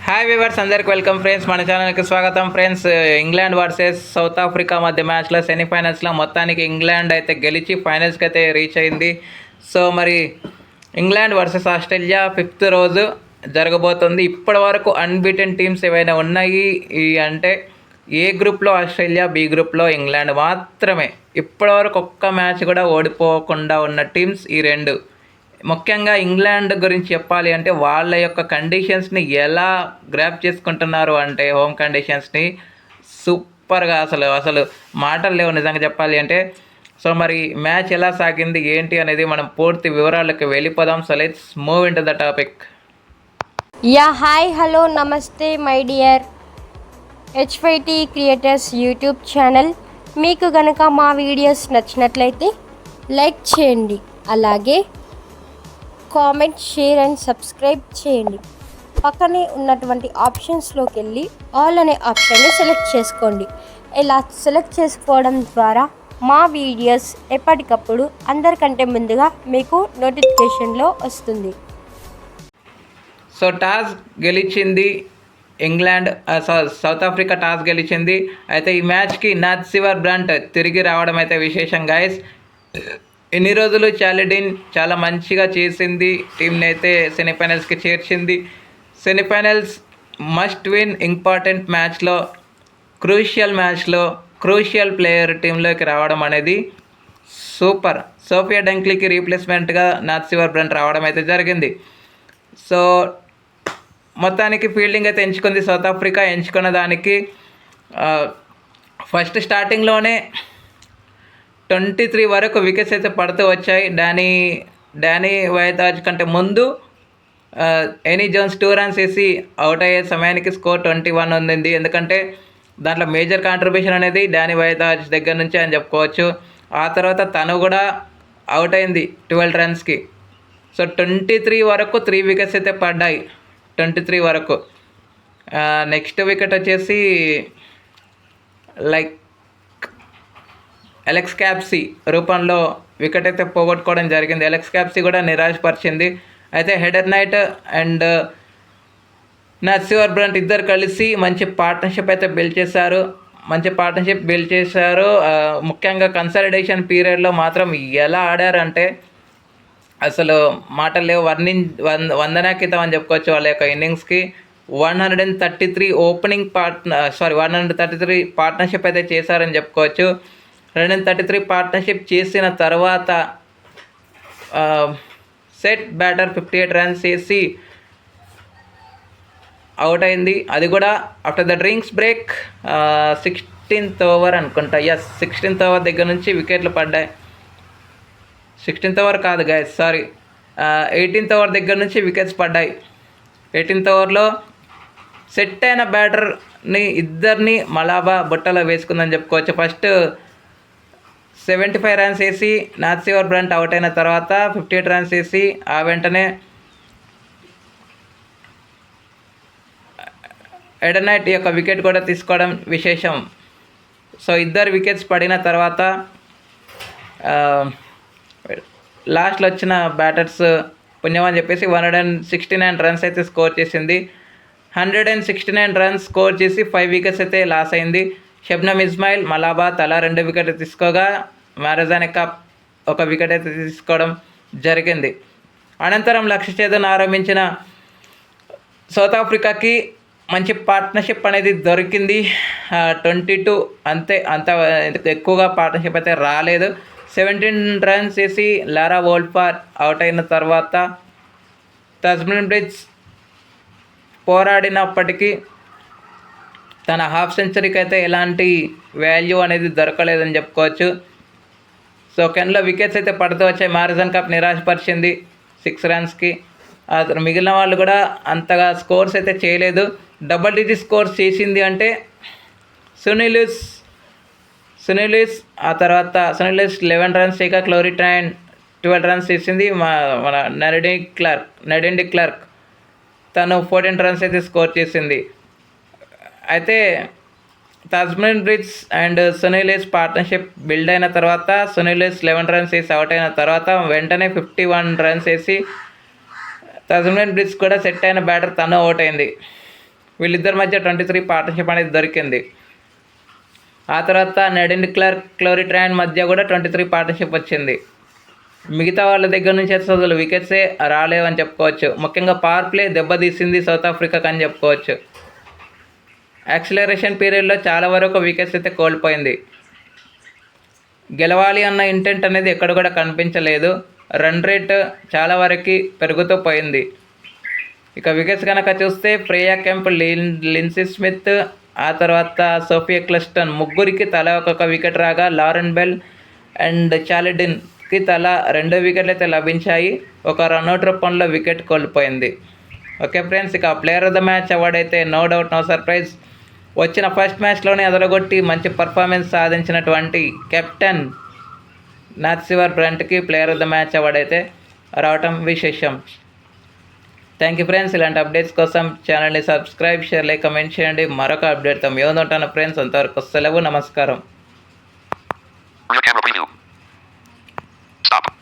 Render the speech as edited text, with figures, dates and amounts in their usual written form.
Hi viewers, అందరికి welcome friends. మన ఛానల్కి స్వాగతం friends. England versus south Africa మధ్య మ్యాచ్లో సెమీఫైనల్స్లో మొత్తానికి ఇంగ్లాండ్ అయితే గెలిచి ఫైనల్స్కి అయితే రీచ్ అయింది. సో మరి ఇంగ్లాండ్ వర్సెస్ ఆస్ట్రేలియా 5th రోజు జరగబోతుంది. ఇప్పటి వరకు అన్బీటెన్ టీమ్స్ ఏవైనా ఉన్నాయి అంటే ఏ గ్రూప్లో ఆస్ట్రేలియా, బి గ్రూప్లో ఇంగ్లాండ్ మాత్రమే. ఇప్పటివరకు ఒక్క మ్యాచ్ కూడా ఓడిపోకుండా ఉన్న టీమ్స్ ఈ రెండు. ముఖ్యంగా ఇంగ్లాండ్ గురించి చెప్పాలి అంటే వాళ్ళ యొక్క కండిషన్స్ని ఎలా గ్రాప్ చేసుకుంటున్నారు అంటే హోమ్ కండిషన్స్ని సూపర్గా అసలు మాటలు లేవు నిజంగా చెప్పాలి అంటే. సో మరి మ్యాచ్ ఎలా సాగింది ఏంటి అనేది మనం పూర్తి వివరాలకు వెళ్ళిపోదాం. So let's move into the topic. Hi hello నమస్తే my dear HYT creators YouTube channel. మీకు కనుక మా వీడియోస్ నచ్చినట్లయితే లైక్ చేయండి, అలాగే కామెంట్, షేర్ అండ్ సబ్స్క్రైబ్ చేయండి. పక్కనే ఉన్నటువంటి ఆప్షన్స్లోకి వెళ్ళి ఆల్ అనే ఆప్షన్ని సెలెక్ట్ చేసుకోండి. ఇలా సెలెక్ట్ చేసుకోవడం ద్వారా మా వీడియోస్ ఎప్పటికప్పుడు అందరికంటే ముందుగా మీకు నోటిఫికేషన్లో వస్తుంది. సో టాస్ గెలిచింది ఇంగ్లాండ్, సౌత్ ఆఫ్రికా టాస్ గెలిచింది. అయితే ఈ మ్యాచ్కి నాథ్సివర్ బ్రంట్ తిరిగి రావడం అయితే విశేషం గైస్. ఇన్ని రోజులు చార్లిడిన్ చాలా మంచిగా చేసింది, టీంని అయితే సెమీఫైనల్స్కి చేర్చింది. సెమీఫైనల్స్ మస్ట్ విన్ ఇంపార్టెంట్ మ్యాచ్లో, క్రూషియల్ ప్లేయర్ టీంలోకి రావడం అనేది సూపర్. సోఫియా డంక్లీకి రీప్లేస్మెంట్గా నాథ్సివర్ బ్రంట్ రావడం అయితే జరిగింది. సో మొత్తానికి ఫీల్డింగ్ అయితే ఎంచుకుంది సౌత్ ఆఫ్రికా. ఎంచుకున్న దానికి ఫస్ట్ స్టార్టింగ్లోనే 23 వరకు వికెట్స్ అయితే పడుతూ వచ్చాయి. డానీ వైతాజ్ కంటే ముందు ఎనీ జోన్స్ 2 runs వేసి అవుట్ అయ్యే సమయానికి స్కోర్ 21 ఉంది. ఎందుకంటే దాంట్లో మేజర్ కాంట్రిబ్యూషన్ అనేది డానీ వైతాజ్ దగ్గర నుంచి అని చెప్పుకోవచ్చు. ఆ తర్వాత తను కూడా అవుట్ అయింది 12 runsకి. సో 23 వరకు 3 wickets అయితే పడ్డాయి. 23 వరకు. నెక్స్ట్ వికెట్ వచ్చేసి అలెక్స్ క్యాప్సీ రూపంలో వికెట్ అయితే పోగొట్టుకోవడం జరిగింది. అలెక్స్ క్యాప్సీ కూడా నిరాశపరిచింది. అయితే హెడర్ నైట్ అండ్ నాథ్సివర్ బ్రంట్ ఇద్దరు కలిసి మంచి పార్ట్నర్షిప్ అయితే బిల్డ్ చేశారు. ముఖ్యంగా కన్సాలిడేషన్ పీరియడ్లో మాత్రం ఎలా ఆడారంటే అసలు మాటలు లేవు. వందనాకితం అని చెప్పుకోవచ్చు వాళ్ళ యొక్క ఇన్నింగ్స్కి. 133 133 పార్ట్నర్షిప్ అయితే చేశారని చెప్పుకోవచ్చు. 133 పార్ట్నర్షిప్ చేసిన తర్వాత సెట్ బ్యాటర్ 58 runs వేసి అవుట్ అయింది. అది కూడా after the drinks break 16th over అనుకుంటా. 16th ఓవర్ దగ్గర నుంచి వికెట్లు పడ్డాయి. 16th ఓవర్ కాదు గైస్, సారీ, 18th ఓవర్ దగ్గర నుంచి వికెట్స్ పడ్డాయి. 18th ఓవర్లో సెట్ అయిన బ్యాటర్ని ఇద్దరిని మలాబా బుట్టలో వేసుకుందని చెప్పుకోవచ్చు. ఫస్ట్ 75 runs వేసి నాథ్సివర్ బ్రంట్ అవుట్ అయిన తర్వాత 58 runs వేసి ఆ వెంటనే ఎడనైట్ యొక్క వికెట్ కూడా తీసుకోవడం విశేషం. సో ఇద్దరు వికెట్స్ పడిన తర్వాత లాస్ట్లో వచ్చిన బ్యాటర్స్ పుణ్యం అని చెప్పేసి 169 runs అయితే స్కోర్ చేసింది. 169 runs స్కోర్ చేసి 5 wickets అయితే లాస్ అయింది. షబ్నమ్ ఇస్మాయిల్, మలాబా తలా 2 వికెట్లు తీసుకోగా మారజానికా 1 వికెట్ అయితే తీసుకోవడం జరిగింది. అనంతరం లక్ష్య ఛేదన ఆరంభించిన సౌత్ ఆఫ్రికాకి మంచి పార్ట్నర్షిప్ అనేది దొరికింది. 22 అంత ఎక్కువగా పార్ట్నర్షిప్ అయితే రాలేదు. 17 runs వేసి లారా వోల్ఫార్ అవుట్ అయిన తర్వాత తస్మిన్ బ్రిడ్జ్ పోరాడినప్పటికీ తన హాఫ్ సెంచరీకి అయితే ఎలాంటి వాల్యూ అనేది దొరకలేదని చెప్పుకోవచ్చు. సో కెన్లో వికెట్స్ అయితే పడుతూ వచ్చాయి. మారిజన్ కప్ నిరాశపరిచింది 6 runsకి. మిగిలిన వాళ్ళు కూడా అంతగా స్కోర్స్ అయితే చేయలేదు. డబుల్ డిజిట్ స్కోర్స్ చేసింది అంటే సునీలిస్, ఆ తర్వాత సునీలిస్ 11 runs చేయగా క్లోరిటైన్ 12 runs చేసింది. మన నడెండి క్లార్క్ తను 14 runs అయితే స్కోర్ చేసింది. అయితే తస్మిన్ బ్రిడ్జ్ అండ్ సునీలిస్ పార్ట్నర్షిప్ బిల్డ్ అయిన తర్వాత సునీలిస్ 11 runs వేసి అవుట్ అయిన తర్వాత వెంటనే 51 runs వేసి తస్మిన్ బ్రిడ్జ్ కూడా సెట్ అయిన బ్యాటర్ తను అవుట్ అయింది. వీళ్ళిద్దరి మధ్య 23 పార్ట్నర్షిప్ అనేది దొరికింది. ఆ తర్వాత నెడిన్ క్లర్క్, క్లోరిట్రాన్ మధ్య కూడా 23 పార్ట్నర్షిప్ వచ్చింది. మిగతా వాళ్ళ దగ్గర నుంచి అయితే అసలు వికెట్సే రాలేవని చెప్పుకోవచ్చు. ముఖ్యంగా పవర్ ప్లే దెబ్బతీసింది సౌత్ ఆఫ్రికాకి అని చెప్పుకోవచ్చు. యాక్సిలరేషన్ పీరియడ్లో చాలా వరకు వికెట్స్ అయితే కోల్పోయింది. గెలవాలి అన్న ఇంటెంట్ అనేది ఎక్కడ కూడా కనిపించలేదు. రన్ రేట్ చాలా వరకు పెరుగుతూ పోయింది. ఇక వికెట్స్ కనుక చూస్తే ఫ్రేయా కెంప్, లిన్సీ స్మిత్, ఆ తర్వాత సోఫియా క్లస్టన్ ముగ్గురికి తలా ఒక్కొక్క వికెట్ రాగా లారెన్ బెల్ అండ్ చాలిడిన్కి తలా 2 వికెట్లు అయితే లభించాయి. ఒక రన్అట్ రూపంలో వికెట్ కోల్పోయింది. ఓకే ఫ్రెండ్స్, ఇక player of the match award అయితే నో డౌట్ నో సర్ప్రైజ్ వచ్చిన ఫస్ట్ మ్యాచ్లోనే అదరగొట్టి మంచి పర్ఫార్మెన్స్ సాధించినటువంటి కెప్టెన్ నాథ్సివర్ బ్రంట్కి player of the match award అయితే రావటం విశేషం. Thank you friends. ఇలాంటి అప్డేట్స్ కోసం ఛానల్ని సబ్స్క్రైబ్, షేర్, లైక్, కమెంట్ చేయండి. మరొక అప్డేట్తో మేము ఉంటాను ఫ్రెండ్స్. అంతవరకు సెలవు, నమస్కారం.